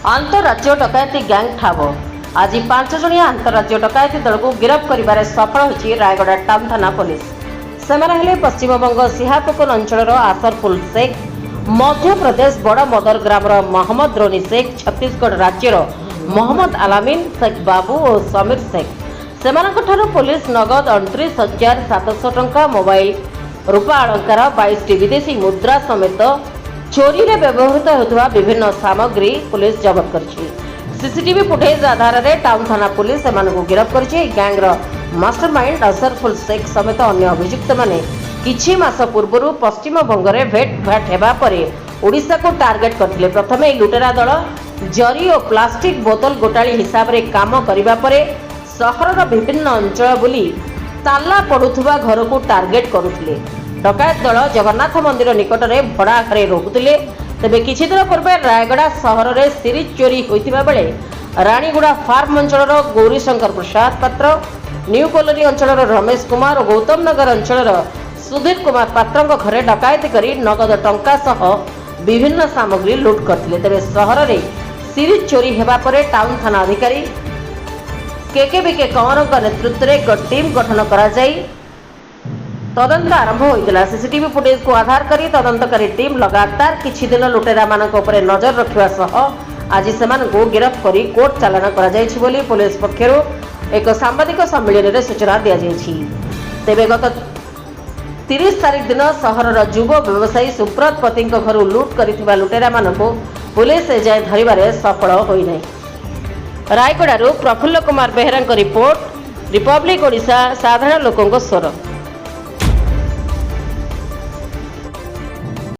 अंतरराज्य डकायती gang ठाब आज 5 जणिया अंतरराज्य डकायती दल को गिरफ्त कर सफल होची रायगड़ा टाउन थाना पुलिस। सेमाने हेले पश्चिमबंग सिहापुकुर अंचल आसरफुल शेख, मध्य प्रदेश बड़ मदर ग्राम मोहम्मद रोनी शेख, छत्तीसगढ़ राज्यर मोहम्मद आलामीन शेख बाबू और समीर शेख। सेमानंकठारु पुलिस नगद 29,700 टंका, मोबाइल, रूपा अलंकार, 22 विदेशी मुद्रा समेत चोरी रे व्यवहृत होता विभिन्न सामग्री पुलिस जबत करछि। सीसीटीवी फुटेज आधार में टाउन थाना पुलिस एमानकु गिरफ्त करछि। गैंगर मास्टरमाइंड असरफुल शेख समेत अन्य अभियुक्त माने किछि मास पूर्व पश्चिम बंग में भेट हेबा परे ओडिशा को टार्गेट करथिले। प्रथमे लुटेरा दल जरी और प्लास्टिक बोतल गोटाली हिसाब से काम करिबा परे सहरर विभिन्न अंचल बुली ताला पड़ुथुवा घर को टार्गेट करुथिले। डकायत दल जगन्नाथ मंदिर निकट में भड़ा घरे रोकुथिले। तेबे किछि दिन पूर्वे रायगड़ा सहर में सीरीज चोरी होइतिबा बेले रानीगुड़ा फार्म अंचल गौरीशंकर प्रसाद पात्र, न्यू कॉलोनी अंचल रमेश कुमार और गौतम नगर अंचल सुधीर कुमार पात्र घरे डकायती करी नगद टंका सह विभिन्न सामग्री लुट करथिले। तेबे सहर में सीरीज चोरी हेबा परे टाउन थाना अधिकारी केकेबीके कंवर नेतृत्व में एक टीम गठन करा जाई तदंत आरंभ होइतिला। सीसीटीवी फुटेज को आधार करी तदंतकारी टीम लगातार किछि दिन लुटेरा मानक उपरे नजर रखिबा सह आज सेमानकु गिरफ्त करी कोर्ट चालान करा जायछि बोली पुलिस पक्षरु एक सांबादिक सम्मेलन में सूचना दिया जायछि। तेबे गत 30 तारिख दिन सहरर युव व्यवसायी सुब्रत पति घर लुट करिथिबा लुटेरा मानकु पुलिस एजाय धरिबारे सफल होई नै। रायगड़ारू प्रफुल्ल कुमार बेहेरा रिपोर्ट, रिपब्लिक ओडिशा, साधारण लोकंक स्वर।